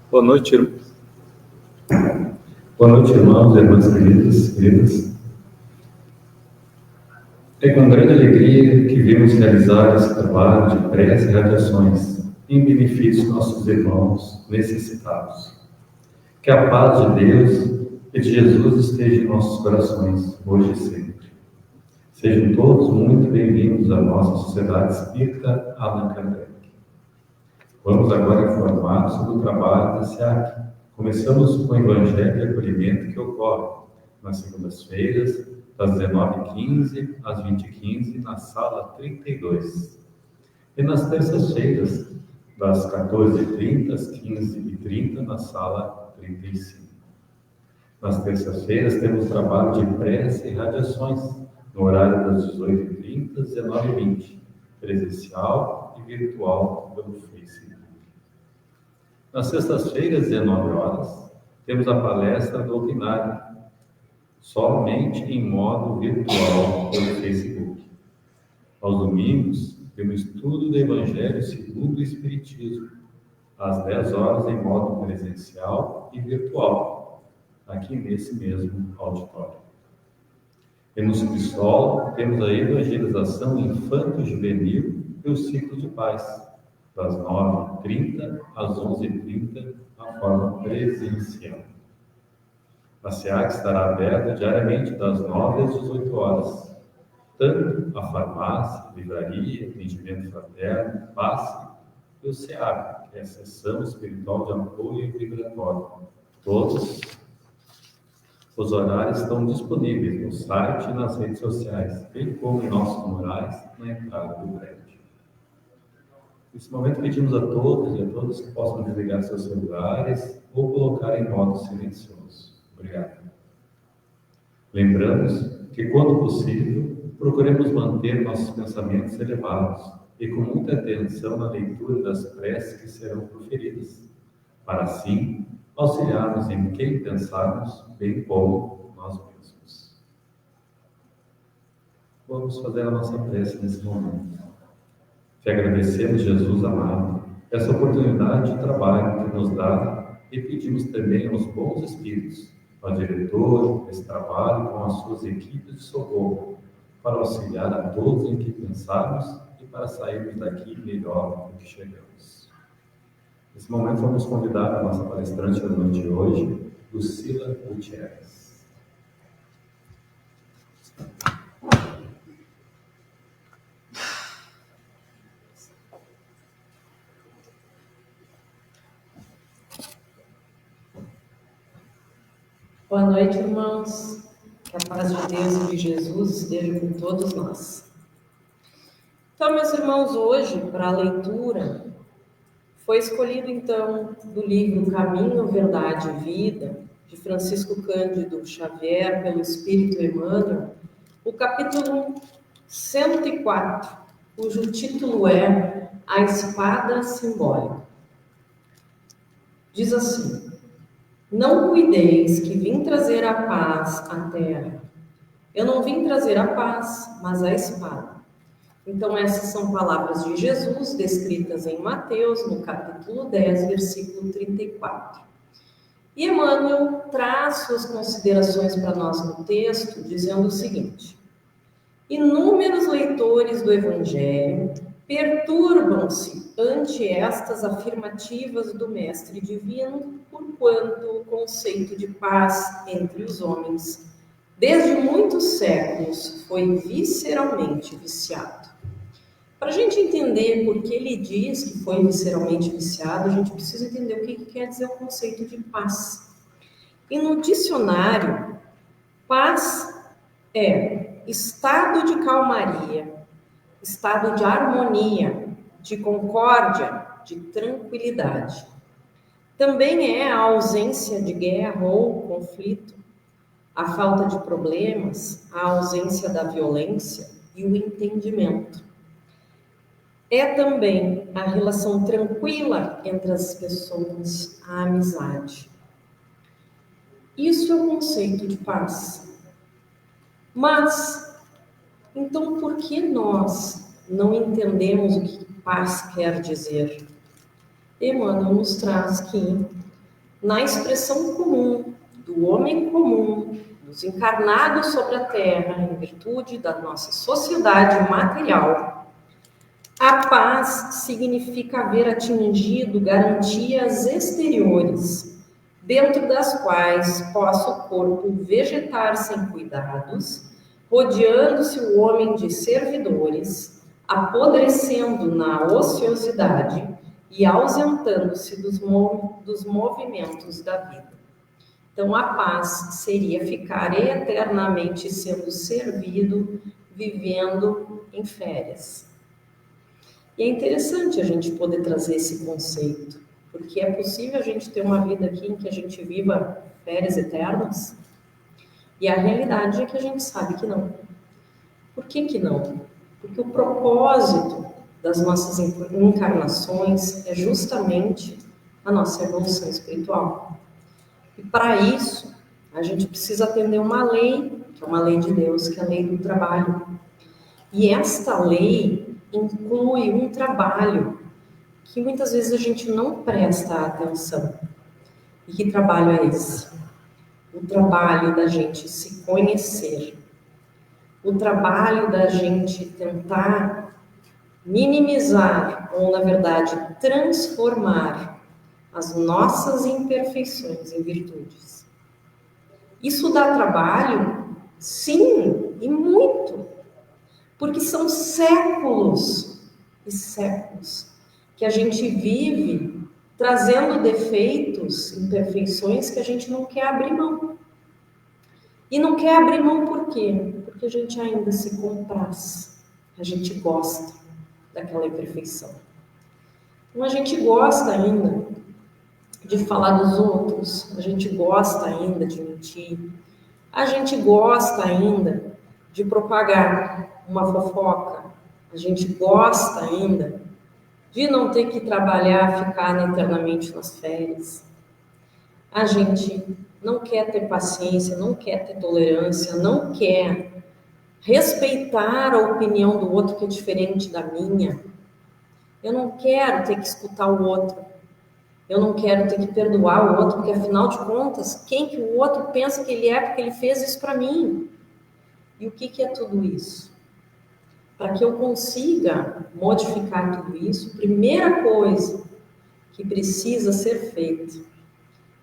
Boa noite, Boa noite, irmãos e irmãs queridas. É com grande alegria que vimos realizar esse trabalho de prece e radiações em benefício de nossos irmãos necessitados. Que a paz de Deus e de Jesus esteja em nossos corações, hoje e sempre. Sejam todos muito bem-vindos à nossa Sociedade Espírita Allan Kardec. Vamos agora informar sobre o trabalho da SEAC. Começamos com o Evangelho de Acolhimento que ocorre nas segundas-feiras, das 19h15 às 20h15, na sala 32. E nas terças-feiras, das 14h30 às 15h30, na sala 35. Nas terças-feiras, temos trabalho de prece e radiações, no horário das 18h30 às 19h20, presencial e virtual pelo Facebook. Nas sextas-feiras, às 19 horas, temos a palestra doutrinária, somente em modo virtual pelo Facebook. Aos domingos, temos estudo do Evangelho segundo o Espiritismo, às 10 horas em modo presencial e virtual, aqui nesse mesmo auditório. E no subsolo, temos a evangelização infanto-juvenil e o ciclo de paz, das 9h30 às 11h30, na forma presencial. A SEAC estará aberta diariamente das 9 às 18 horas. Tanto a farmácia, livraria, atendimento fraterno, passe e o SEAB, que é a Sessão Espiritual de Apoio Vibratório. Todos os horários estão disponíveis no site e nas redes sociais, bem como em nossos murais na entrada do prédio. Nesse momento, pedimos a todos e a todas que possam desligar seus celulares ou colocar em modo silencioso. Obrigado. Lembramos que, quando possível, procuremos manter nossos pensamentos elevados e com muita atenção na leitura das preces que serão proferidas, para assim auxiliarmos em quem pensarmos, bem como nós mesmos. Vamos fazer a nossa prece nesse momento. Te agradecemos, Jesus amado, essa oportunidade de trabalho que nos dá e pedimos também aos bons espíritos, ao diretor desse trabalho com as suas equipes de socorro, para auxiliar a todos em que pensarmos e para sairmos daqui melhor do que chegamos. Nesse momento, vamos convidar a nossa palestrante da noite de hoje, Lucila Gutierrez. Boa noite, irmãos. Que a paz de Deus e de Jesus esteja com todos nós. Então, meus irmãos, hoje, para a leitura, foi escolhido, então, do livro Caminho, Verdade e Vida, de Francisco Cândido Xavier, pelo Espírito Emmanuel, o capítulo 104, cujo título é A Espada Simbólica. Diz assim: não cuideis que vim trazer a paz à terra. Eu não vim trazer a paz, mas a espada. Então, essas são palavras de Jesus, descritas em Mateus, no capítulo 10, versículo 34. E Emmanuel traz suas considerações para nós no texto, dizendo o seguinte: inúmeros leitores do Evangelho perturbam-se ante estas afirmativas do Mestre Divino, porquanto o conceito de paz entre os homens, desde muitos séculos, foi visceralmente viciado. Para a gente entender por que ele diz que foi visceralmente viciado, a gente precisa entender o que quer dizer o conceito de paz. E no dicionário, paz é estado de calmaria, estado de harmonia, de concórdia, de tranquilidade. Também é a ausência de guerra ou conflito, a falta de problemas, a ausência da violência e o entendimento. É também a relação tranquila entre as pessoas, a amizade. Isso é o conceito de paz. Mas, então, por que nós não entendemos o que paz quer dizer? Emmanuel nos traz que na expressão comum do homem comum, dos encarnados sobre a Terra, em virtude da nossa sociedade material, a paz significa haver atingido garantias exteriores, dentro das quais possa o corpo vegetar sem cuidados, rodeando-se o homem de servidores, apodrecendo na ociosidade e ausentando-se dos movimentos da vida. Então, a paz seria ficar eternamente sendo servido, vivendo em férias. E é interessante a gente poder trazer esse conceito, porque é possível a gente ter uma vida aqui em que a gente viva férias eternas? E a realidade é que a gente sabe que não. Por que não? Porque o propósito das nossas encarnações é justamente a nossa evolução espiritual. E para isso, a gente precisa atender uma lei, que é uma lei de Deus, que é a lei do trabalho. E esta lei inclui um trabalho que muitas vezes a gente não presta atenção. E que trabalho é esse? O trabalho da gente se conhecer. O trabalho da gente tentar minimizar, ou na verdade transformar as nossas imperfeições em virtudes. Isso dá trabalho? Sim, e muito. Porque são séculos e séculos que a gente vive trazendo defeitos, imperfeições que a gente não quer abrir mão. E não quer abrir mão por quê? Porque a gente ainda se compraz. A gente gosta daquela imperfeição. Então a gente gosta ainda de falar dos outros, a gente gosta ainda de mentir, a gente gosta ainda de propagar uma fofoca, a gente gosta ainda de não ter que trabalhar, ficar eternamente nas férias. A gente não quer ter paciência, não quer ter tolerância, não quer respeitar a opinião do outro que é diferente da minha. Eu não quero ter que escutar o outro. Eu não quero ter que perdoar o outro, porque afinal de contas, quem que o outro pensa que ele é porque ele fez isso para mim? E o que é tudo isso? Para que eu consiga modificar tudo isso, a primeira coisa que precisa ser feita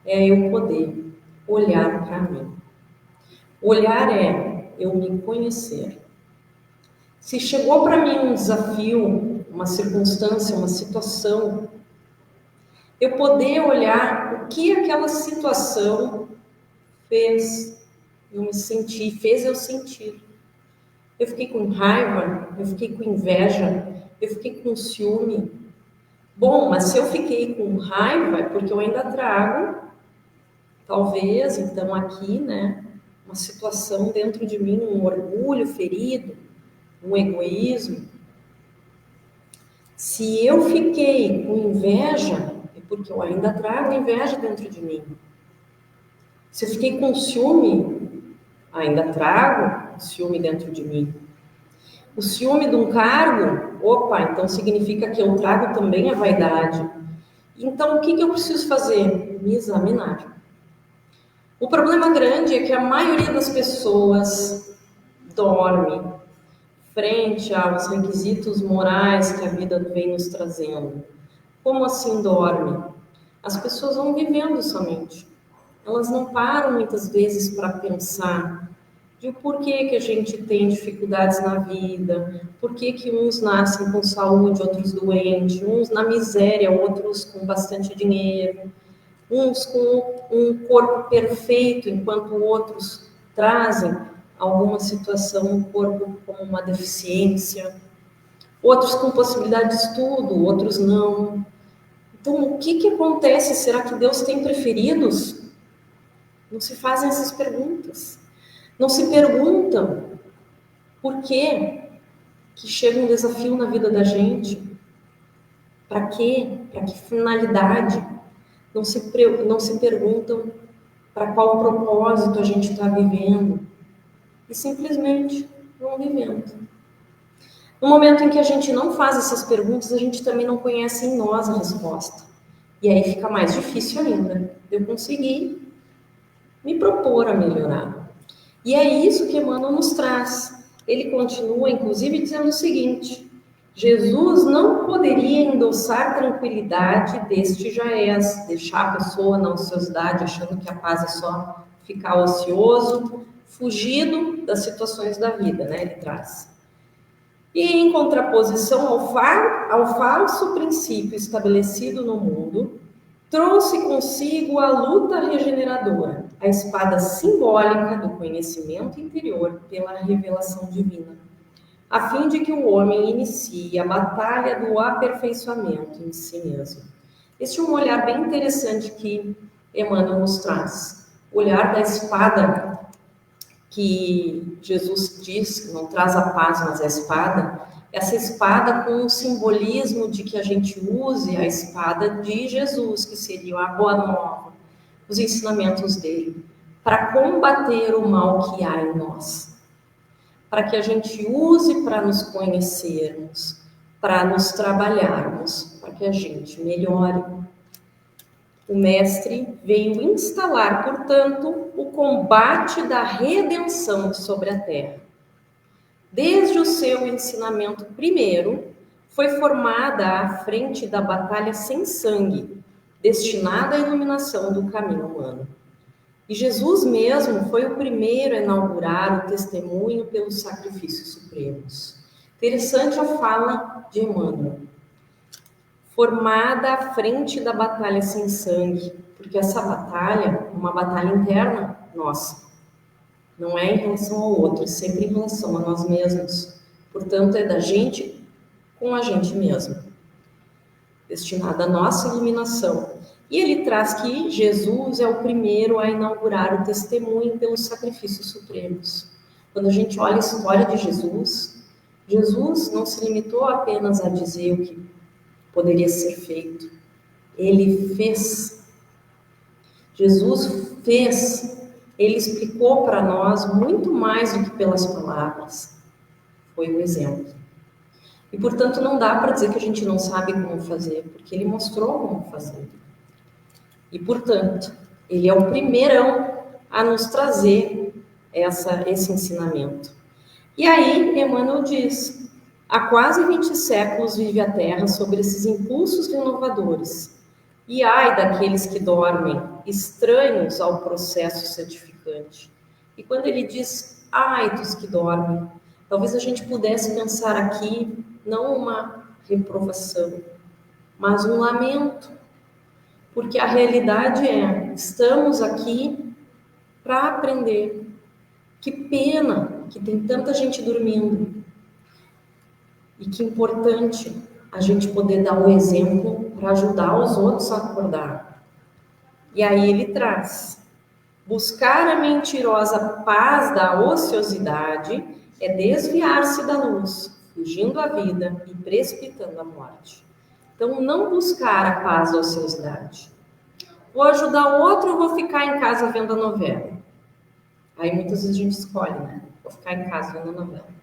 é eu poder olhar para mim. Olhar é eu me conhecer. Se chegou para mim um desafio, uma circunstância, uma situação, eu poder olhar o que aquela situação fez eu me sentir, fez eu sentir. Eu fiquei com raiva, eu fiquei com inveja, eu fiquei com ciúme. Bom, mas se eu fiquei com raiva é porque eu ainda trago, talvez, então aqui, né, uma situação dentro de mim, um orgulho ferido, um egoísmo. Se eu fiquei com inveja, é porque eu ainda trago inveja dentro de mim. Se eu fiquei com ciúme, ainda trago ciúme dentro de mim. O ciúme de um cargo, opa, então significa que eu trago também a vaidade. Então, o que eu preciso fazer? Me examinar. O problema grande é que a maioria das pessoas dorme frente aos requisitos morais que a vida vem nos trazendo. Como assim dorme? As pessoas vão vivendo somente. Elas não param muitas vezes para pensar de o porquê que a gente tem dificuldades na vida, por que uns nascem com saúde, outros doentes, uns na miséria, outros com bastante dinheiro, uns com um corpo perfeito, enquanto outros trazem alguma situação no corpo como uma deficiência, outros com possibilidade de estudo, outros não. Então, o que acontece? Será que Deus tem preferidos? Não se fazem essas perguntas. Não se perguntam por que chega um desafio na vida da gente. Para quê? Para que finalidade? Não se perguntam para qual propósito a gente está vivendo. E simplesmente vão vivendo. No momento em que a gente não faz essas perguntas, a gente também não conhece em nós a resposta. E aí fica mais difícil ainda de eu conseguir me propor a melhorar. E é isso que Emmanuel nos traz. Ele continua, inclusive, dizendo o seguinte: Jesus não poderia endossar tranquilidade deste já és, deixar a pessoa na ociosidade, achando que a paz é só ficar ocioso, fugido das situações da vida, né? Ele traz. E em contraposição ao falso princípio estabelecido no mundo, trouxe consigo a luta regeneradora, a espada simbólica do conhecimento interior pela revelação divina, a fim de que o homem inicie a batalha do aperfeiçoamento em si mesmo. Este é um olhar bem interessante que Emmanuel nos traz. O olhar da espada que Jesus diz, que não traz a paz, mas a espada. Essa espada com o simbolismo de que a gente use a espada de Jesus, que seria a boa nova, os ensinamentos dele, para combater o mal que há em nós. Para que a gente use para nos conhecermos, para nos trabalharmos, para que a gente melhore. O Mestre veio instalar, portanto, o combate da redenção sobre a terra. Desde o seu ensinamento primeiro, foi formada à frente da batalha sem sangue, destinada à iluminação do caminho humano. E Jesus mesmo foi o primeiro a inaugurar o testemunho pelos sacrifícios supremos. Interessante a fala de Emmanuel. Formada à frente da batalha sem sangue, porque essa batalha é uma batalha interna nossa. Não é em relação ao outro, é sempre em relação a nós mesmos. Portanto, é da gente com a gente mesmo, destinada à nossa iluminação. E ele traz que Jesus é o primeiro a inaugurar o testemunho pelos sacrifícios supremos. Quando a gente olha a história de Jesus, Jesus não se limitou apenas a dizer o que poderia ser feito. Ele fez. Jesus fez. Ele explicou para nós muito mais do que pelas palavras. Foi o exemplo. E, portanto, não dá para dizer que a gente não sabe como fazer, porque ele mostrou como fazer. E, portanto, ele é o primeirão a nos trazer esse ensinamento. E aí, Emmanuel diz: há quase 20 séculos vive a Terra sobre esses impulsos renovadores. E ai daqueles que dormem, estranhos ao processo santificante. E quando ele diz, ai dos que dormem, talvez a gente pudesse pensar aqui, não uma reprovação, mas um lamento. Porque a realidade é, estamos aqui para aprender. Que pena que tem tanta gente dormindo. E que importante a gente poder dar o exemplo para ajudar os outros a acordar. E aí ele traz: buscar a mentirosa paz da ociosidade é desviar-se da luz, fugindo à vida e precipitando a morte. Então, não buscar a paz da ociosidade. Vou ajudar o outro ou vou ficar em casa vendo a novela? Aí muitas vezes a gente escolhe, né? Vou ficar em casa vendo a novela.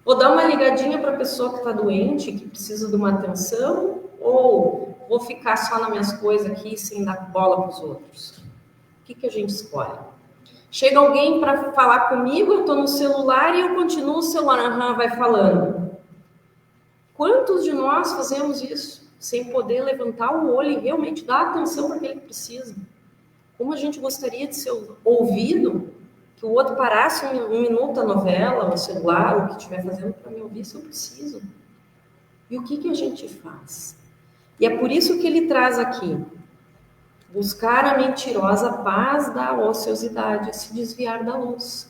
Vou dar uma ligadinha para a pessoa que está doente, que precisa de uma atenção, ou vou ficar só nas minhas coisas aqui sem dar bola para os outros? O que a gente escolhe? Chega alguém para falar comigo, eu estou no celular e eu continuo o celular, vai falando. Quantos de nós fazemos isso sem poder levantar o olho e realmente dar atenção para aquele que precisa? Como a gente gostaria de ser ouvido, que o outro parasse um minuto a novela, o celular, o que estiver fazendo para me ouvir se eu preciso. E o que a gente faz? E é por isso que ele traz aqui: buscar a mentirosa paz da ociosidade, se desviar da luz.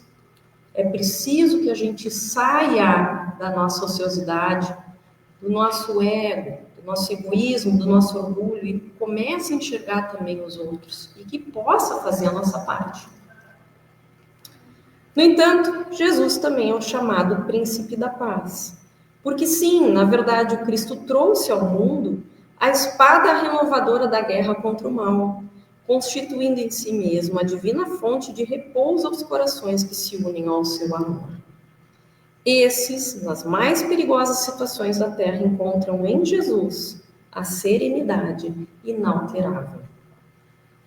É preciso que a gente saia da nossa ociosidade, do nosso ego, do nosso egoísmo, do nosso orgulho, e comece a enxergar também os outros, e que possa fazer a nossa parte. No entanto, Jesus também é o chamado príncipe da paz. Porque sim, na verdade, o Cristo trouxe ao mundo a espada renovadora da guerra contra o mal, constituindo em si mesmo a divina fonte de repouso aos corações que se unem ao seu amor. Esses, nas mais perigosas situações da terra, encontram em Jesus a serenidade inalterável.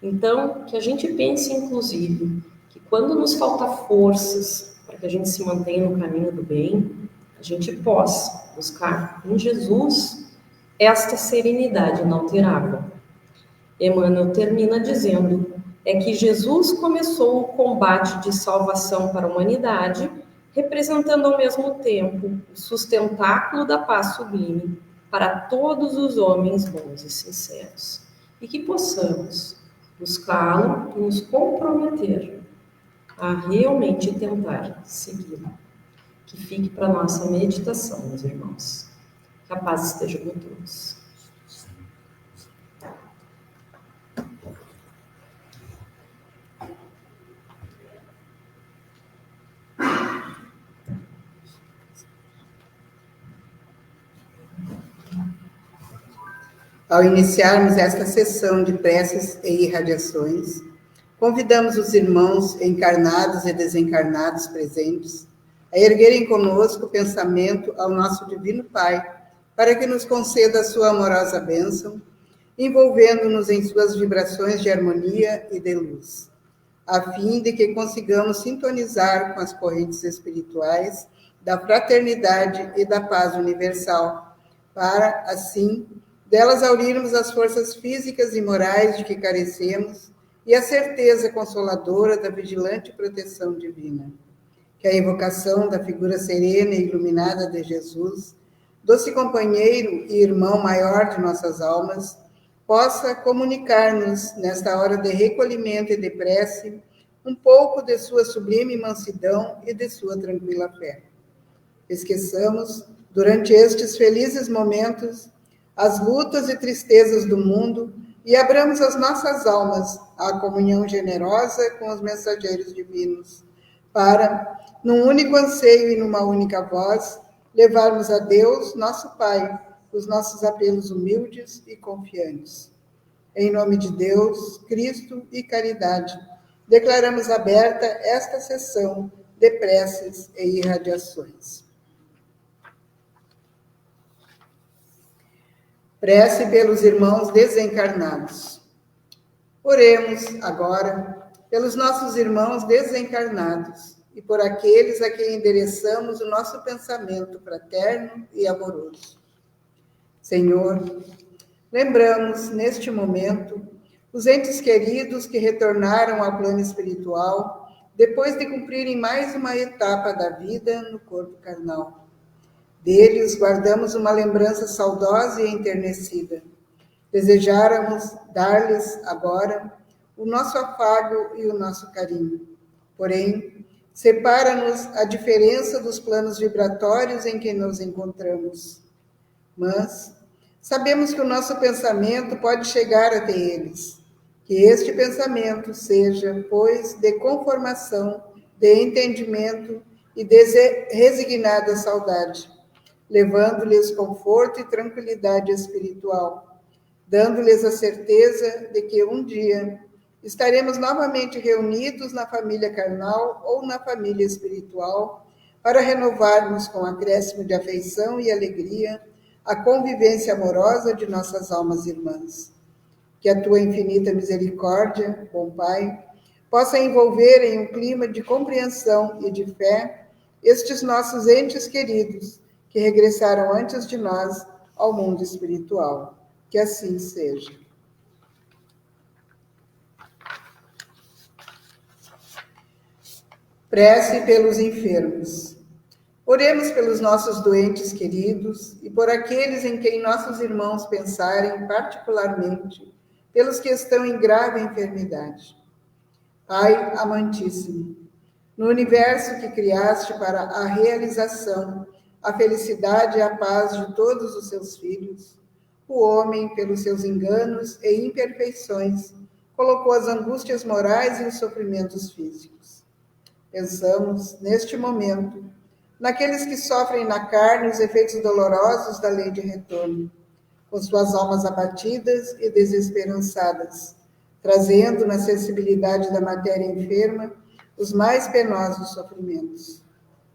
Então, que a gente pense, inclusive, que quando nos falta forças para que a gente se mantenha no caminho do bem, a gente possa buscar em Jesus esta serenidade inalterável. Emmanuel termina dizendo que Jesus começou o combate de salvação para a humanidade, representando ao mesmo tempo o sustentáculo da paz sublime para todos os homens bons e sinceros, e que possamos buscá-lo e nos comprometer a realmente tentar segui-lo. Que fique para a nossa meditação, meus irmãos. Que a paz esteja com todos. Ao iniciarmos esta sessão de preces e irradiações, convidamos os irmãos encarnados e desencarnados presentes a erguerem conosco o pensamento ao nosso Divino Pai, para que nos conceda a sua amorosa bênção, envolvendo-nos em suas vibrações de harmonia e de luz, a fim de que consigamos sintonizar com as correntes espirituais da fraternidade e da paz universal, para, assim, delas aurirmos as forças físicas e morais de que carecemos e a certeza consoladora da vigilante proteção divina. Que a evocação da figura serena e iluminada de Jesus, doce companheiro e irmão maior de nossas almas, possa comunicar-nos, nesta hora de recolhimento e de prece, um pouco de sua sublime mansidão e de sua tranquila fé. Esqueçamos, durante estes felizes momentos, as lutas e tristezas do mundo e abramos as nossas almas à comunhão generosa com os mensageiros divinos, para, num único anseio e numa única voz, levarmos a Deus, nosso Pai, os nossos apelos humildes e confiantes. Em nome de Deus, Cristo e caridade, declaramos aberta esta sessão de preces e irradiações. Prece pelos irmãos desencarnados. Oremos agora pelos nossos irmãos desencarnados e por aqueles a quem endereçamos o nosso pensamento fraterno e amoroso. Senhor, lembramos neste momento os entes queridos que retornaram ao plano espiritual depois de cumprirem mais uma etapa da vida no corpo carnal. Deles guardamos uma lembrança saudosa e enternecida. Desejáramos dar-lhes agora o nosso afago e o nosso carinho. Porém, separa-nos a diferença dos planos vibratórios em que nos encontramos. Mas sabemos que o nosso pensamento pode chegar até eles. Que este pensamento seja, pois, de conformação, de entendimento e de resignada saudade, levando-lhes conforto e tranquilidade espiritual, dando-lhes a certeza de que um dia estaremos novamente reunidos na família carnal ou na família espiritual, para renovarmos com acréscimo de afeição e alegria a convivência amorosa de nossas almas irmãs. Que a tua infinita misericórdia, bom Pai, possa envolver em um clima de compreensão e de fé estes nossos entes queridos, que regressaram antes de nós ao mundo espiritual. Que assim seja. Prece pelos enfermos. Oremos pelos nossos doentes queridos e por aqueles em quem nossos irmãos pensarem particularmente, pelos que estão em grave enfermidade. Pai amantíssimo, no universo que criaste para a realização, a felicidade e a paz de todos os seus filhos, o homem, pelos seus enganos e imperfeições, colocou as angústias morais e os sofrimentos físicos. Pensamos, neste momento, naqueles que sofrem na carne os efeitos dolorosos da lei de retorno, com suas almas abatidas e desesperançadas, trazendo na sensibilidade da matéria enferma os mais penosos sofrimentos.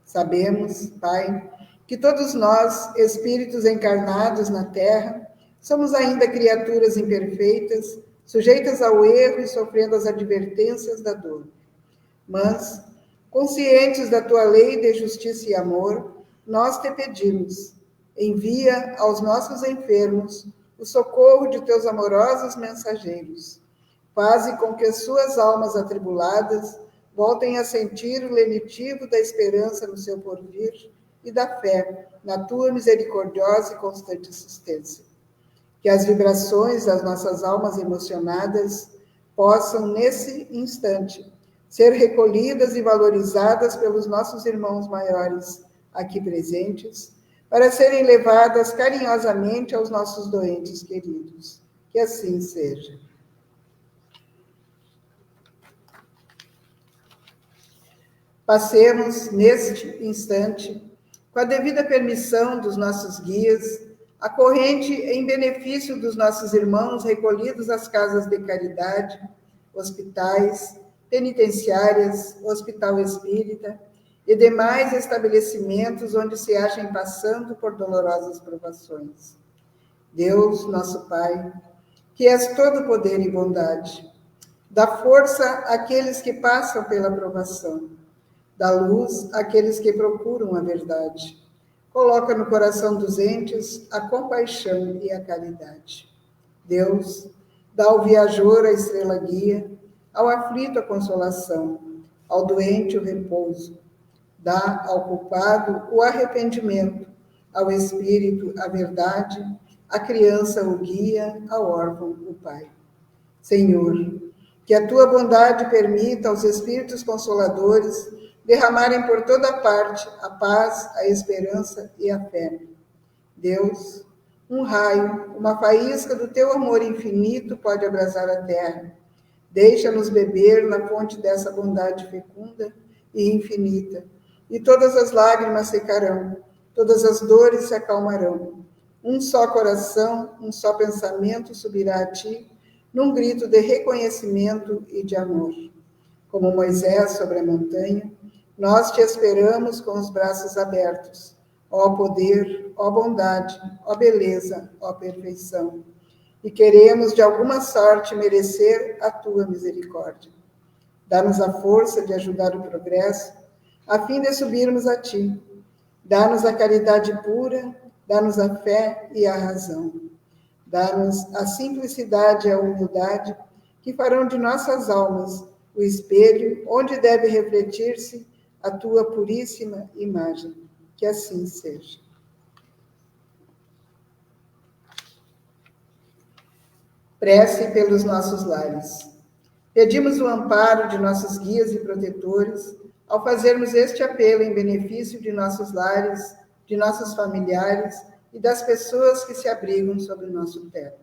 Sabemos, Pai, que todos nós, espíritos encarnados na Terra, Somos ainda criaturas imperfeitas, sujeitas ao erro e sofrendo as advertências da dor. Mas, conscientes da tua lei de justiça e amor, nós te pedimos, envia aos nossos enfermos o socorro de teus amorosos mensageiros. Faze com que as suas almas atribuladas voltem a sentir o lenitivo da esperança no seu porvir e da fé na tua misericordiosa e constante assistência. Que as vibrações das nossas almas emocionadas possam, nesse instante, ser recolhidas e valorizadas pelos nossos irmãos maiores aqui presentes, para serem levadas carinhosamente aos nossos doentes queridos. Que assim seja. Passemos, neste instante, com a devida permissão dos nossos guias, a corrente em benefício dos nossos irmãos recolhidos às casas de caridade, hospitais, penitenciárias, hospital espírita e demais estabelecimentos onde se achem passando por dolorosas provações. Deus, nosso Pai, que és todo poder e bondade, dá força àqueles que passam pela provação, dá luz àqueles que procuram a verdade. Coloca no coração dos entes a compaixão e a caridade. Deus, dá ao viajor a estrela guia, ao aflito a consolação, ao doente o repouso. Dá ao culpado o arrependimento, ao espírito a verdade, à criança o guia, ao órfão o pai. Senhor, que a tua bondade permita aos espíritos consoladores derramarem por toda parte a paz, a esperança e a fé. Deus, um raio, uma faísca do teu amor infinito pode abrasar a terra. Deixa-nos beber na fonte dessa bondade fecunda e infinita, e todas as lágrimas secarão, todas as dores se acalmarão. Um só coração, um só pensamento subirá a ti, num grito de reconhecimento e de amor. Como Moisés sobre a montanha, nós te esperamos com os braços abertos. Ó poder, ó bondade, ó beleza, ó perfeição. E queremos, de alguma sorte, merecer a tua misericórdia. Dá-nos a força de ajudar o progresso, a fim de subirmos a ti. Dá-nos a caridade pura, dá-nos a fé e a razão. Dá-nos a simplicidade e a humildade, que farão de nossas almas o espelho onde deve refletir-se a tua puríssima imagem. Que assim seja. Prece pelos nossos lares. Pedimos o amparo de nossos guias e protetores ao fazermos este apelo em benefício de nossos lares, de nossos familiares e das pessoas que se abrigam sob o nosso teto.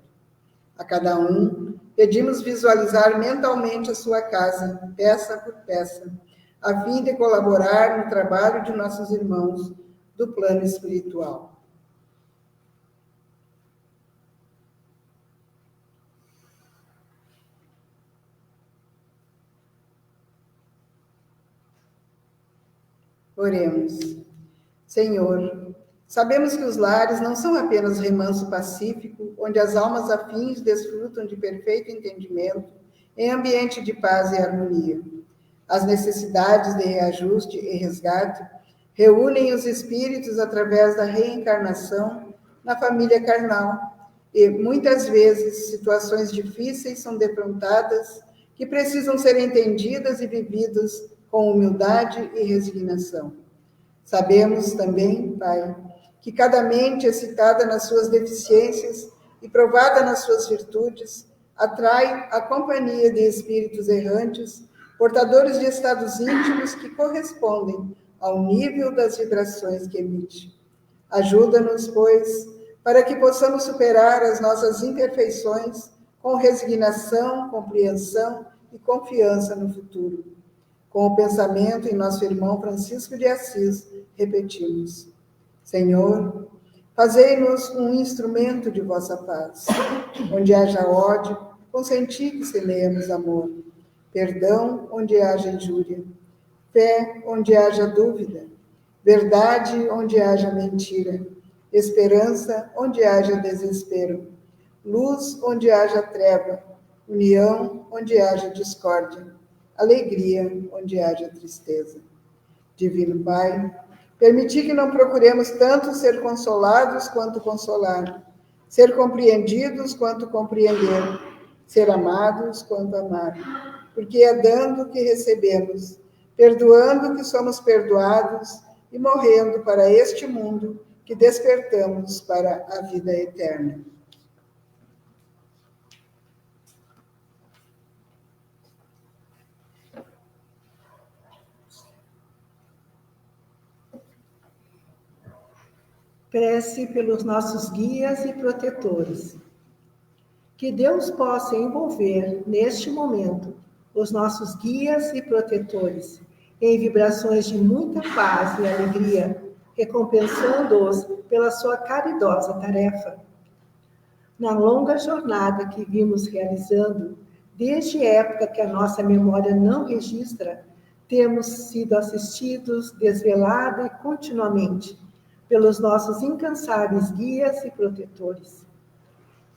A cada um, pedimos visualizar mentalmente a sua casa, peça por peça, a fim de colaborar no trabalho de nossos irmãos do plano espiritual. Oremos. Senhor, sabemos que os lares não são apenas remanso pacífico, onde as almas afins desfrutam de perfeito entendimento em ambiente de paz e harmonia. As necessidades de reajuste e resgate reúnem os espíritos através da reencarnação na família carnal e, muitas vezes, situações difíceis são defrontadas que precisam ser entendidas e vividas com humildade e resignação. Sabemos também, Pai, que cada mente excitada nas suas deficiências e provada nas suas virtudes atrai a companhia de espíritos errantes, portadores de estados íntimos que correspondem ao nível das vibrações que emite. Ajuda-nos, pois, para que possamos superar as nossas imperfeições com resignação, compreensão e confiança no futuro. Com o pensamento em nosso irmão Francisco de Assis, repetimos: Senhor, fazei-nos um instrumento de vossa paz. Onde haja ódio, consenti que semeemos amor. Perdão onde haja injúria. Fé onde haja dúvida. Verdade onde haja mentira. Esperança onde haja desespero. luz onde haja treva, união onde haja discórdia, alegria onde haja tristeza. Divino Pai, permiti que não procuremos tanto ser consolados quanto consolar, ser compreendidos quanto compreender, ser amados quanto amar, porque é dando que recebemos, perdoando que somos perdoados e morrendo para este mundo que despertamos para a vida eterna. Prece pelos nossos guias e protetores. Que Deus possa envolver, neste momento, os nossos guias e protetores em vibrações de muita paz e alegria, recompensando-os pela sua caridosa tarefa. Na longa jornada que vimos realizando, desde a época que a nossa memória não registra, temos sido assistidos desvelada e continuamente pelos nossos incansáveis guias e protetores.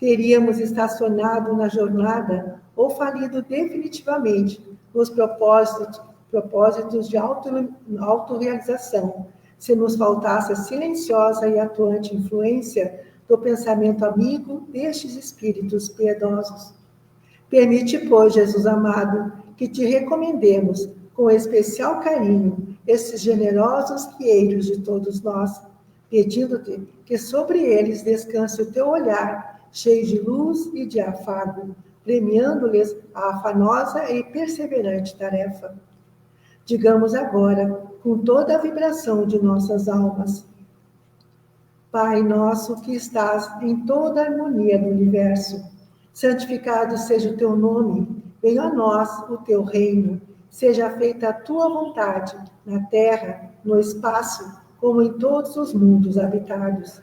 Teríamos estacionado na jornada ou falido definitivamente nos propósitos de autorrealização, se nos faltasse a silenciosa e atuante influência do pensamento amigo destes espíritos piedosos. Permite, pois, Jesus amado, que te recomendemos com especial carinho esses generosos guieiros de todos nós, pedindo-te que sobre eles descanse o teu olhar, cheio de luz e de afago, premiando-lhes a afanosa e perseverante tarefa. Digamos agora, com toda a vibração de nossas almas: Pai nosso que estás em toda a harmonia do universo, santificado seja o teu nome, venha a nós o teu reino, seja feita a tua vontade, na terra, no espaço, como em todos os mundos habitados.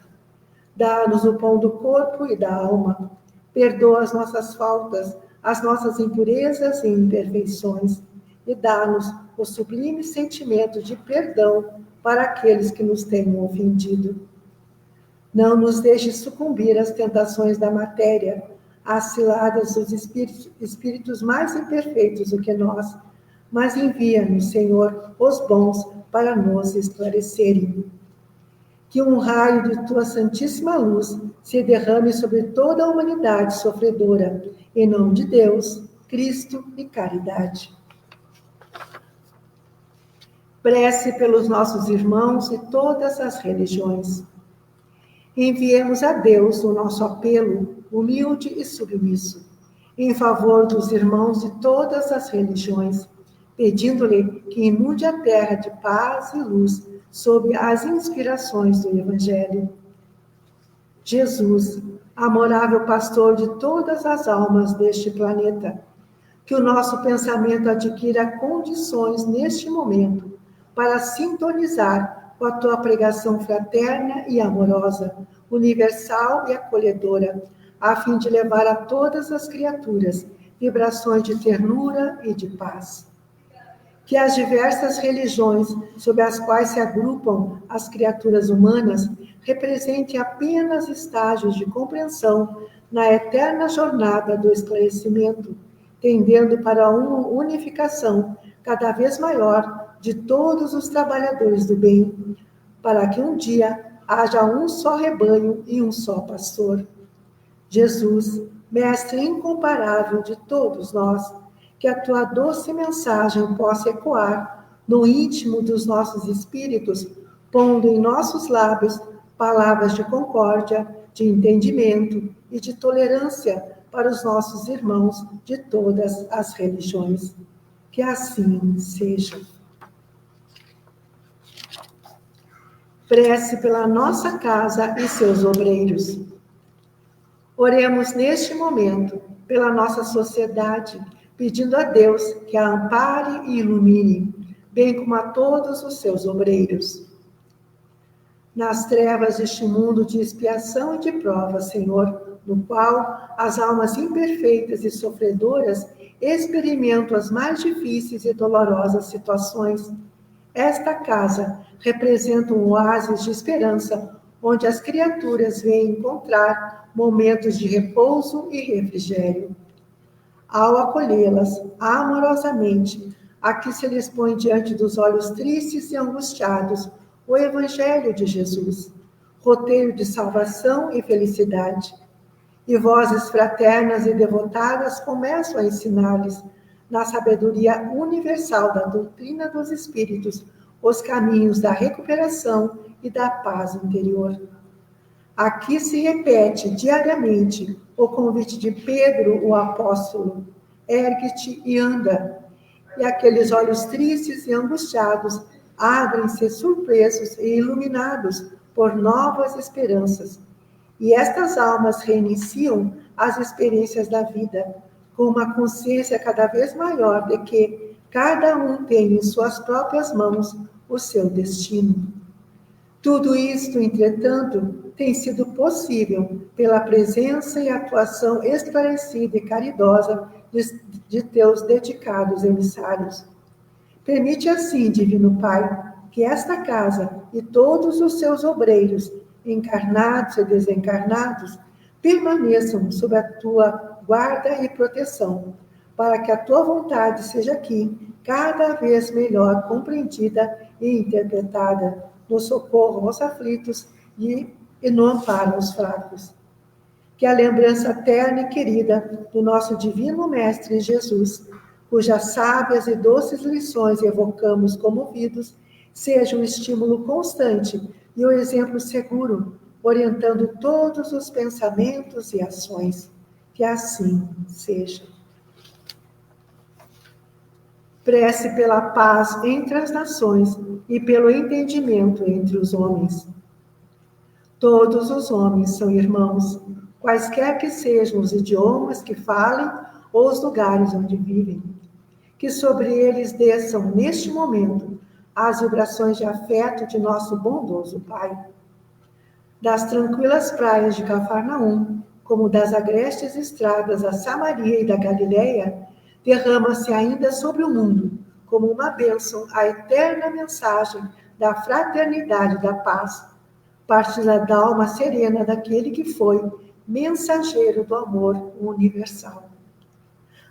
Dá-nos o pão do corpo e da alma. Perdoa as nossas faltas, as nossas impurezas e imperfeições, e dá-nos o sublime sentimento de perdão para aqueles que nos tenham ofendido. Não nos deixes sucumbir às tentações da matéria, às ciladas dos espíritos mais imperfeitos do que nós, mas envia-nos, Senhor, os bons para nos esclarecerem. Que um raio de tua santíssima luz se derrame sobre toda a humanidade sofredora, em nome de Deus, Cristo e caridade. Prece pelos nossos irmãos e todas as religiões. Enviemos a Deus o nosso apelo, humilde e submisso, em favor dos irmãos de todas as religiões, pedindo-lhe que inunde a terra de paz e luz sob as inspirações do Evangelho. Jesus, amorável pastor de todas as almas deste planeta, que o nosso pensamento adquira condições neste momento para sintonizar com a tua pregação fraterna e amorosa, universal e acolhedora, a fim de levar a todas as criaturas vibrações de ternura e de paz. Que as diversas religiões sob as quais se agrupam as criaturas humanas representem apenas estágios de compreensão na eterna jornada do esclarecimento, tendendo para uma unificação cada vez maior de todos os trabalhadores do bem, para que um dia haja um só rebanho e um só pastor. Jesus, Mestre incomparável de todos nós, que a tua doce mensagem possa ecoar no íntimo dos nossos espíritos, pondo em nossos lábios palavras de concórdia, de entendimento e de tolerância para os nossos irmãos de todas as religiões. Que assim seja. Prece pela nossa casa e seus obreiros. Oremos neste momento pela nossa sociedade, pedindo a Deus que a ampare e ilumine, bem como a todos os seus obreiros. Nas trevas deste mundo de expiação e de prova, Senhor, no qual as almas imperfeitas e sofredoras experimentam as mais difíceis e dolorosas situações, esta casa representa um oásis de esperança, onde as criaturas vêm encontrar momentos de repouso e refrigério. Ao acolhê-las amorosamente, aqui se lhes põe diante dos olhos tristes e angustiados o Evangelho de Jesus, roteiro de salvação e felicidade. E vozes fraternas e devotadas começam a ensinar-lhes, na sabedoria universal da doutrina dos Espíritos, os caminhos da recuperação e da paz interior. Aqui se repete diariamente o convite de Pedro, o apóstolo: ergue-te e anda. E aqueles olhos tristes e angustiados abrem-se surpresos e iluminados por novas esperanças. E estas almas reiniciam as experiências da vida, com uma consciência cada vez maior de que cada um tem em suas próprias mãos o seu destino. Tudo isto, entretanto, tem sido possível pela presença e atuação esclarecida e caridosa de teus dedicados emissários. Permite assim, Divino Pai, que esta casa e todos os seus obreiros, encarnados e desencarnados, permaneçam sob a tua guarda e proteção, para que a tua vontade seja aqui cada vez melhor compreendida e interpretada no socorro aos aflitos e no amparo aos fracos. Que a lembrança terna e querida do nosso Divino Mestre Jesus, cujas sábias e doces lições evocamos comovidos, seja um estímulo constante e um exemplo seguro, orientando todos os pensamentos e ações. Que assim seja. Prece pela paz entre as nações e pelo entendimento entre os homens. Todos os homens são irmãos, quaisquer que sejam os idiomas que falem ou os lugares onde vivem. Que sobre eles desçam, neste momento, as vibrações de afeto de nosso bondoso Pai. Das tranquilas praias de Cafarnaum, como das agrestes estradas da Samaria e da Galileia, derrama-se ainda sobre o mundo, como uma bênção, a eterna mensagem da fraternidade e da paz, partida da alma serena daquele que foi mensageiro do amor universal.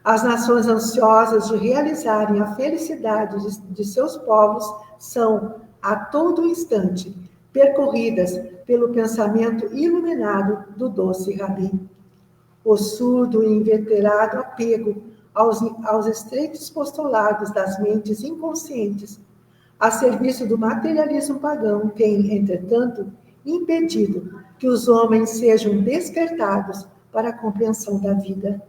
As nações ansiosas de realizarem a felicidade de seus povos são, a todo instante, percorridas pelo pensamento iluminado do doce Rabi. O surdo e inveterado apego aos estreitos postulados das mentes inconscientes, a serviço do materialismo pagão, tem, entretanto, impedido que os homens sejam despertados para a compreensão da vida.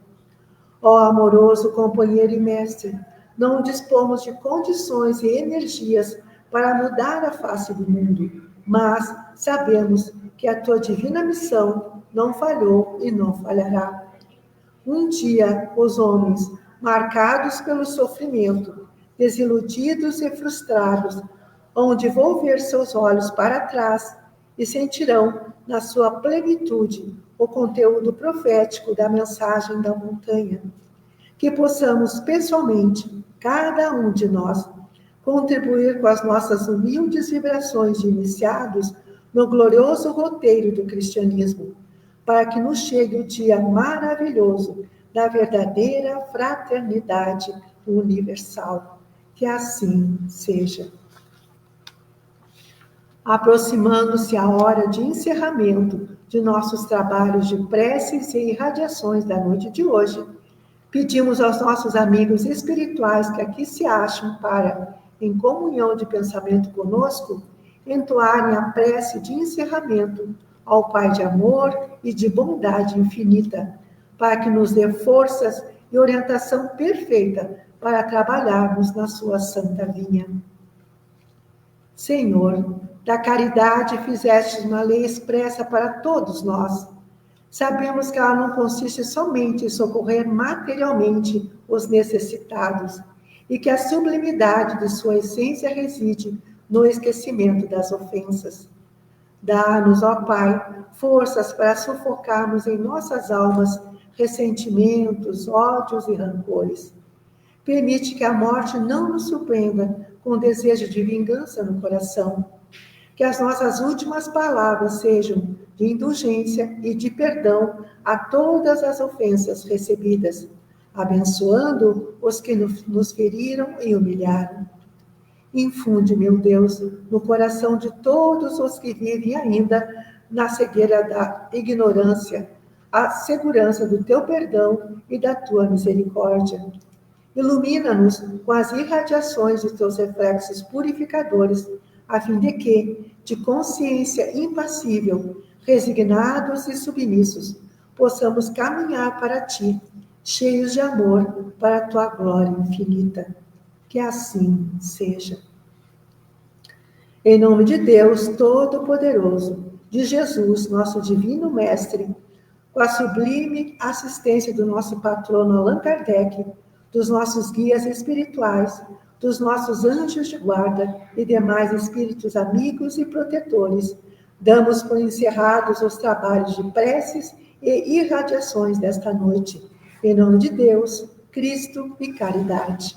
Ó amoroso companheiro e mestre, não dispomos de condições e energias para mudar a face do mundo, mas sabemos que a tua divina missão não falhou e não falhará. Um dia, os homens, marcados pelo sofrimento, desiludidos e frustrados, hão de volver seus olhos para trás e sentirão, na sua plenitude, o conteúdo profético da mensagem da montanha. Que possamos, pessoalmente, cada um de nós, contribuir com as nossas humildes vibrações de iniciados no glorioso roteiro do cristianismo, para que nos chegue o dia maravilhoso da verdadeira fraternidade universal. Que assim seja. Aproximando-se a hora de encerramento de nossos trabalhos de preces e irradiações da noite de hoje, pedimos aos nossos amigos espirituais que aqui se acham para, em comunhão de pensamento conosco, entoarem a prece de encerramento ao Pai de amor e de bondade infinita, para que nos dê forças e orientação perfeita para trabalharmos na sua santa vinha. Senhor, da caridade fizeste uma lei expressa para todos nós. Sabemos que ela não consiste somente em socorrer materialmente os necessitados, e que a sublimidade de sua essência reside no esquecimento das ofensas. Dá-nos, ó Pai, forças para sufocarmos em nossas almas ressentimentos, ódios e rancores. Permite que a morte não nos surpreenda com desejo de vingança no coração. Que as nossas últimas palavras sejam de indulgência e de perdão a todas as ofensas recebidas, abençoando os que nos feriram e humilharam. Infunde, meu Deus, no coração de todos os que vivem ainda na cegueira da ignorância, a segurança do teu perdão e da tua misericórdia. Ilumina-nos com as irradiações de teus reflexos purificadores, a fim de que, de consciência impassível, resignados e submissos, possamos caminhar para ti, cheios de amor, para a tua glória infinita. Que assim seja. Em nome de Deus Todo-Poderoso, de Jesus, nosso Divino Mestre, com a sublime assistência do nosso patrono Allan Kardec, dos nossos guias espirituais, dos nossos anjos de guarda e demais espíritos amigos e protetores, damos por encerrados os trabalhos de preces e irradiações desta noite. Em nome de Deus, Cristo e caridade.